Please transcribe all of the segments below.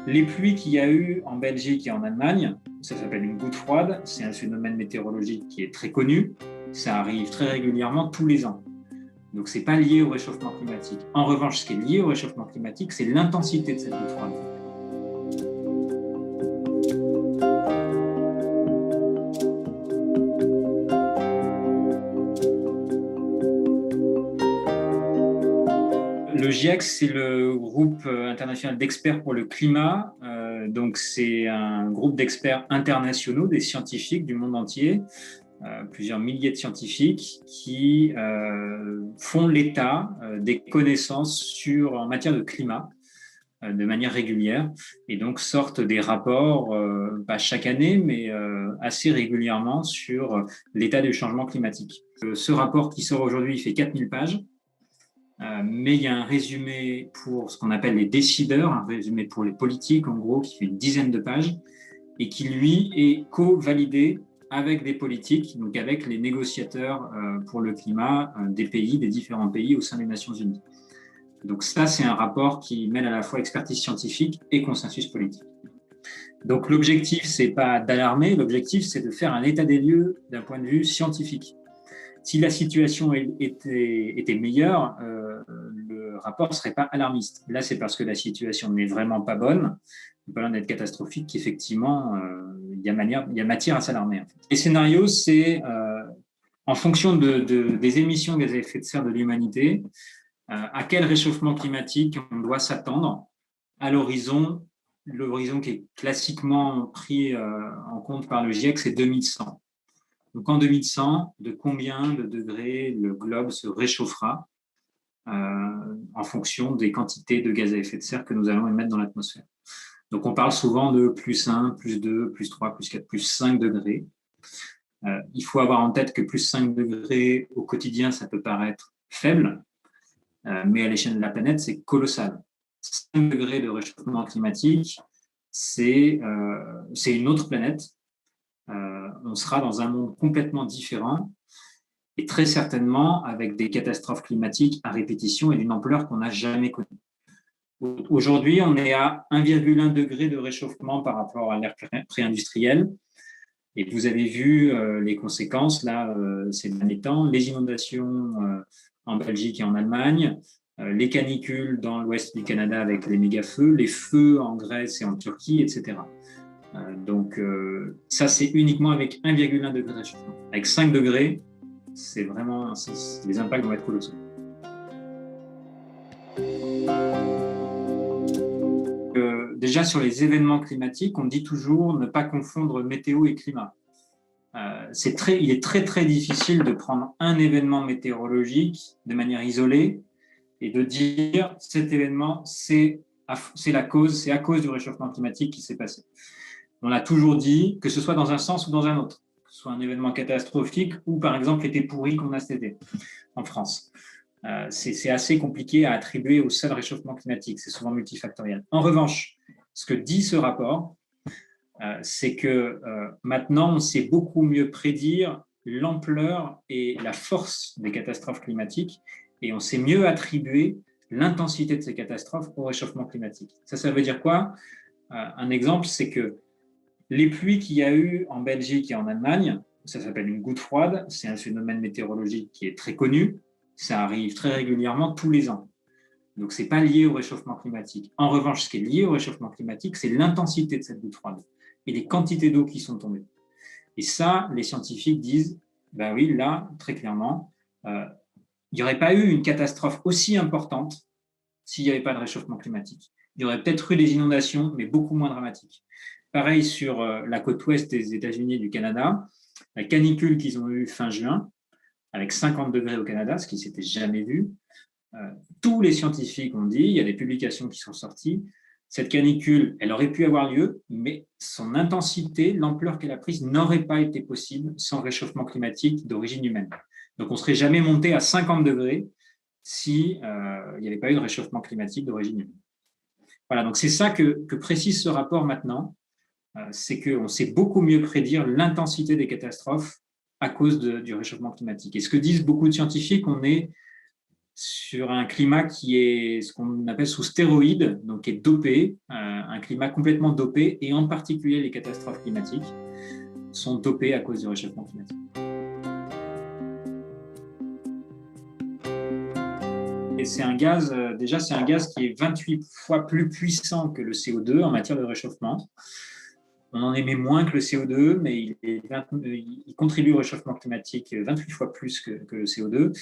Les pluies qu'il y a eu en Belgique et en Allemagne, ça s'appelle une goutte froide, c'est un phénomène météorologique qui est très connu, ça arrive très régulièrement tous les ans. Donc ce n'est pas lié au réchauffement climatique. En revanche, ce qui est lié au réchauffement climatique, c'est l'intensité de cette goutte froide. Le GIEC, c'est le groupe international d'experts pour le climat. Donc, c'est un groupe d'experts internationaux, des scientifiques du monde entier, plusieurs milliers de scientifiques qui font l'état des connaissances en matière de climat de manière régulière et donc sortent des rapports, pas chaque année, mais assez régulièrement sur l'état du changement climatique. Ce rapport qui sort aujourd'hui, il fait 4000 pages. Mais il y a un résumé pour ce qu'on appelle les décideurs, un résumé pour les politiques, en gros, qui fait une dizaine de pages, et qui, lui, est co-validé avec des politiques, donc avec les négociateurs pour le climat des différents pays au sein des Nations Unies. Donc ça, c'est un rapport qui mêle à la fois expertise scientifique et consensus politique. Donc l'objectif, c'est pas d'alarmer, l'objectif, c'est de faire un état des lieux d'un point de vue scientifique. Si la situation était meilleure, le rapport ne serait pas alarmiste. Là, c'est parce que la situation n'est vraiment pas bonne, pas loin d'être catastrophique, qu'effectivement, il y a matière à s'alarmer. En fait. Les scénarios, c'est en fonction des émissions de gaz à effet de serre de l'humanité, à quel réchauffement climatique on doit s'attendre à l'horizon qui est classiquement pris en compte par le GIEC, c'est 2100. Donc en 2100, de combien de degrés le globe se réchauffera en fonction des quantités de gaz à effet de serre que nous allons émettre dans l'atmosphère. Donc on parle souvent de plus 1, plus 2, plus 3, plus 4, plus 5 degrés. Il faut avoir en tête que plus 5 degrés au quotidien, ça peut paraître faible, mais à l'échelle de la planète, c'est colossal. 5 degrés de réchauffement climatique, c'est une autre planète. On sera dans un monde complètement différent et très certainement avec des catastrophes climatiques à répétition et d'une ampleur qu'on n'a jamais connue. Aujourd'hui, on est à 1,1 degré de réchauffement par rapport à l'ère pré-industrielle. Et vous avez vu les conséquences là ces derniers temps, les inondations en Belgique et en Allemagne, les canicules dans l'ouest du Canada avec les méga-feux, les feux en Grèce et en Turquie, etc. Donc ça, c'est uniquement avec 1,1 degré de réchauffement. Avec 5 degrés, c'est vraiment, les impacts vont être colossaux. Déjà, sur les événements climatiques, on dit toujours ne pas confondre météo et climat. Il est très, très difficile de prendre un événement météorologique de manière isolée et de dire cet événement, c'est à cause du réchauffement climatique qui s'est passé. On a toujours dit que ce soit dans un sens ou dans un autre, que ce soit un événement catastrophique ou par exemple l'été pourri qu'on a cet été en France. C'est assez compliqué à attribuer au seul réchauffement climatique, c'est souvent multifactoriel. En revanche, ce que dit ce rapport, c'est que maintenant, on sait beaucoup mieux prédire l'ampleur et la force des catastrophes climatiques et on sait mieux attribuer l'intensité de ces catastrophes au réchauffement climatique. Ça veut dire quoi ? Un exemple, c'est que les pluies qu'il y a eu en Belgique et en Allemagne, ça s'appelle une goutte froide, c'est un phénomène météorologique qui est très connu, ça arrive très régulièrement tous les ans. Donc, ce n'est pas lié au réchauffement climatique. En revanche, ce qui est lié au réchauffement climatique, c'est l'intensité de cette goutte froide et les quantités d'eau qui sont tombées. Et ça, les scientifiques disent, ben oui, là, très clairement, il n'y aurait pas eu une catastrophe aussi importante s'il n'y avait pas de réchauffement climatique. Il y aurait peut-être eu des inondations, mais beaucoup moins dramatiques. Pareil sur la côte ouest des États-Unis et du Canada, la canicule qu'ils ont eue fin juin, avec 50 degrés au Canada, ce qui ne s'était jamais vu. Tous les scientifiques ont dit, il y a des publications qui sont sorties, cette canicule, elle aurait pu avoir lieu, mais son intensité, l'ampleur qu'elle a prise n'aurait pas été possible sans réchauffement climatique d'origine humaine. Donc on ne serait jamais monté à 50 degrés s'il n'y avait pas eu de réchauffement climatique d'origine humaine. Voilà, donc c'est ça que précise ce rapport maintenant, c'est qu'on sait beaucoup mieux prédire l'intensité des catastrophes à cause du réchauffement climatique. Et ce que disent beaucoup de scientifiques, on est sur un climat qui est ce qu'on appelle sous stéroïdes, donc qui est dopé, un climat complètement dopé, et en particulier les catastrophes climatiques sont dopées à cause du réchauffement climatique. Et c'est un gaz, déjà c'est un gaz qui est 28 fois plus puissant que le CO2 en matière de réchauffement. On en émet moins que le CO2, mais il contribue au réchauffement climatique 28 fois plus que le CO2.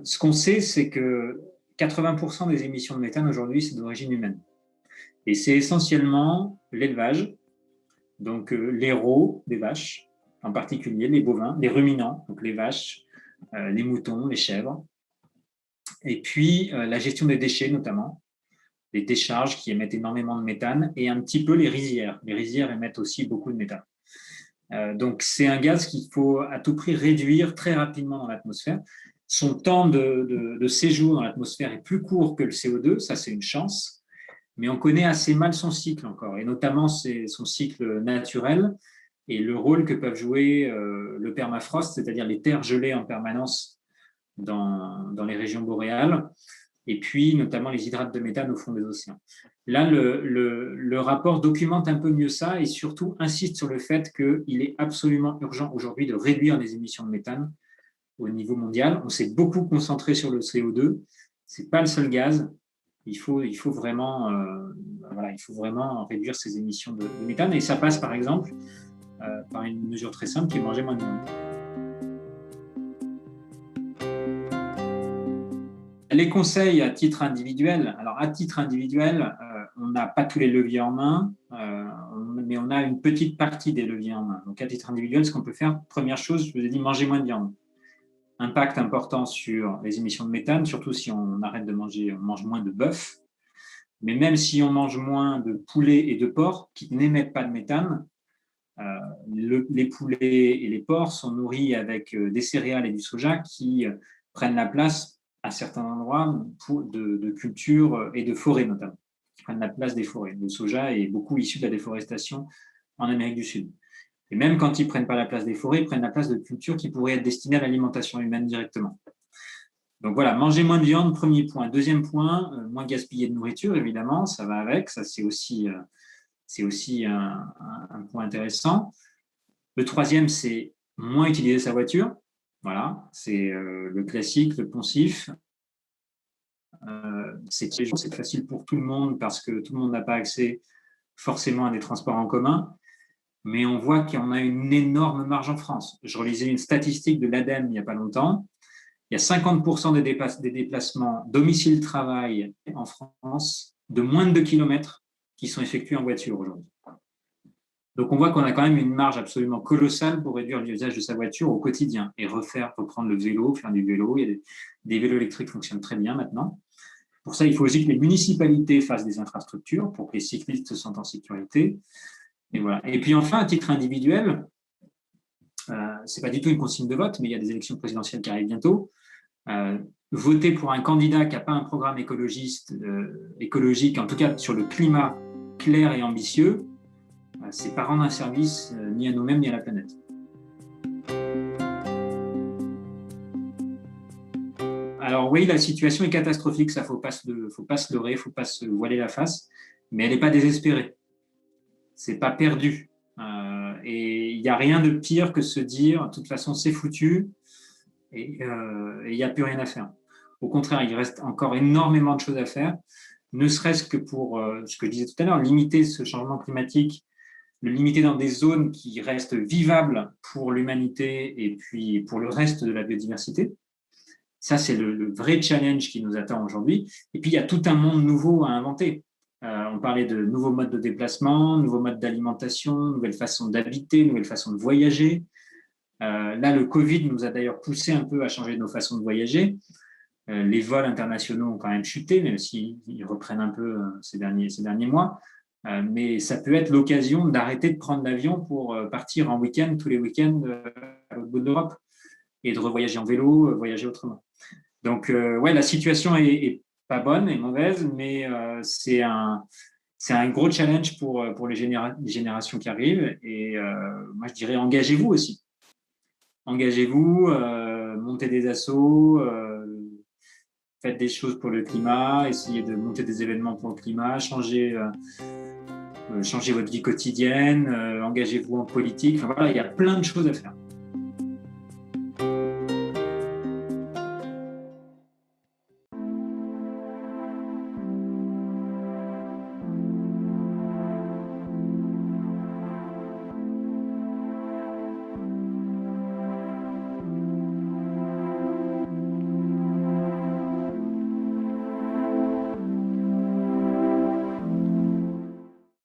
Ce qu'on sait, c'est que 80% des émissions de méthane aujourd'hui, c'est d'origine humaine. Et c'est essentiellement l'élevage, donc l'aireau des vaches, en particulier les bovins, les ruminants, donc les vaches, les moutons, les chèvres. Et puis la gestion des déchets notamment, les décharges qui émettent énormément de méthane, et un petit peu les rizières. Les rizières émettent aussi beaucoup de méthane. Donc c'est un gaz qu'il faut à tout prix réduire très rapidement dans l'atmosphère. Son temps de séjour dans l'atmosphère est plus court que le CO2, ça c'est une chance, mais on connaît assez mal son cycle encore, et notamment son cycle naturel et le rôle que peuvent jouer le permafrost, c'est-à-dire les terres gelées en permanence dans les régions boréales, et puis notamment les hydrates de méthane au fond des océans. Là, le rapport documente un peu mieux ça et surtout insiste sur le fait qu'il est absolument urgent aujourd'hui de réduire les émissions de méthane au niveau mondial. On s'est beaucoup concentré sur le CO2. Ce n'est pas le seul gaz. Il faut vraiment réduire ces émissions de méthane. Et ça passe, par exemple, par une mesure très simple qui est manger moins de viande. Les conseils à titre individuel. Alors, à titre individuel, on n'a pas tous les leviers en main, mais on a une petite partie des leviers en main. Donc, à titre individuel, ce qu'on peut faire, première chose, je vous ai dit, manger moins de viande. Impact important sur les émissions de méthane, surtout si on arrête de manger, on mange moins de bœuf. Mais même si on mange moins de poulet et de porc qui n'émettent pas de méthane, les poulets et les porcs sont nourris avec des céréales et du soja qui prennent la place à certains endroits de cultures et de forêts notamment, qui prennent la place des forêts. Le soja est beaucoup issu de la déforestation en Amérique du Sud. Et même quand ils ne prennent pas la place des forêts, ils prennent la place de cultures qui pourraient être destinées à l'alimentation humaine directement. Donc voilà, manger moins de viande, premier point. Deuxième point, moins gaspiller de nourriture, évidemment, ça va avec, ça c'est aussi un point intéressant. Le troisième, c'est moins utiliser sa voiture. Voilà, c'est le classique, le poncif. C'est facile pour tout le monde parce que tout le monde n'a pas accès forcément à des transports en commun. Mais on voit qu'on a une énorme marge en France. Je relisais une statistique de l'ADEME il n'y a pas longtemps. Il y a 50% des déplacements domicile-travail en France de moins de 2 km qui sont effectués en voiture aujourd'hui. Donc, on voit qu'on a quand même une marge absolument colossale pour réduire l'usage de sa voiture au quotidien et reprendre le vélo, faire du vélo. Il y a des vélos électriques qui fonctionnent très bien maintenant. Pour ça, il faut aussi que les municipalités fassent des infrastructures pour que les cyclistes se sentent en sécurité. Et voilà. Et puis enfin, à titre individuel, c'est pas du tout une consigne de vote, mais il y a des élections présidentielles qui arrivent bientôt. Voter pour un candidat qui n'a pas un programme écologique, en tout cas sur le climat clair et ambitieux, c'est pas rendre un service ni à nous-mêmes ni à la planète. Alors oui, la situation est catastrophique, ça faut pas se leurrer, faut pas se voiler la face, mais elle n'est pas désespérée. C'est pas perdu. Et il n'y a rien de pire que se dire, de toute façon, c'est foutu et il n'y a plus rien à faire. Au contraire, il reste encore énormément de choses à faire, ne serait-ce que pour, ce que je disais tout à l'heure, limiter ce changement climatique, le limiter dans des zones qui restent vivables pour l'humanité et puis pour le reste de la biodiversité. Ça, c'est le vrai challenge qui nous attend aujourd'hui. Et puis, il y a tout un monde nouveau à inventer. On parlait de nouveaux modes de déplacement, nouveaux modes d'alimentation, nouvelles façons d'habiter, nouvelles façons de voyager. Là, le Covid nous a d'ailleurs poussé un peu à changer nos façons de voyager. Les vols internationaux ont quand même chuté, même s'ils reprennent un peu ces derniers mois. Mais ça peut être l'occasion d'arrêter de prendre l'avion pour partir en week-end, tous les week-ends à l'autre bout de l'Europe et de revoyager en vélo, voyager autrement. Donc, ouais, la situation est pas bonne et mauvaise, mais c'est un gros challenge pour les générations qui arrivent. Et moi, je dirais, engagez-vous aussi. Engagez-vous, montez des assos, faites des choses pour le climat, essayez de monter des événements pour le climat, changez votre vie quotidienne, engagez-vous en politique. Enfin, voilà, il y a plein de choses à faire.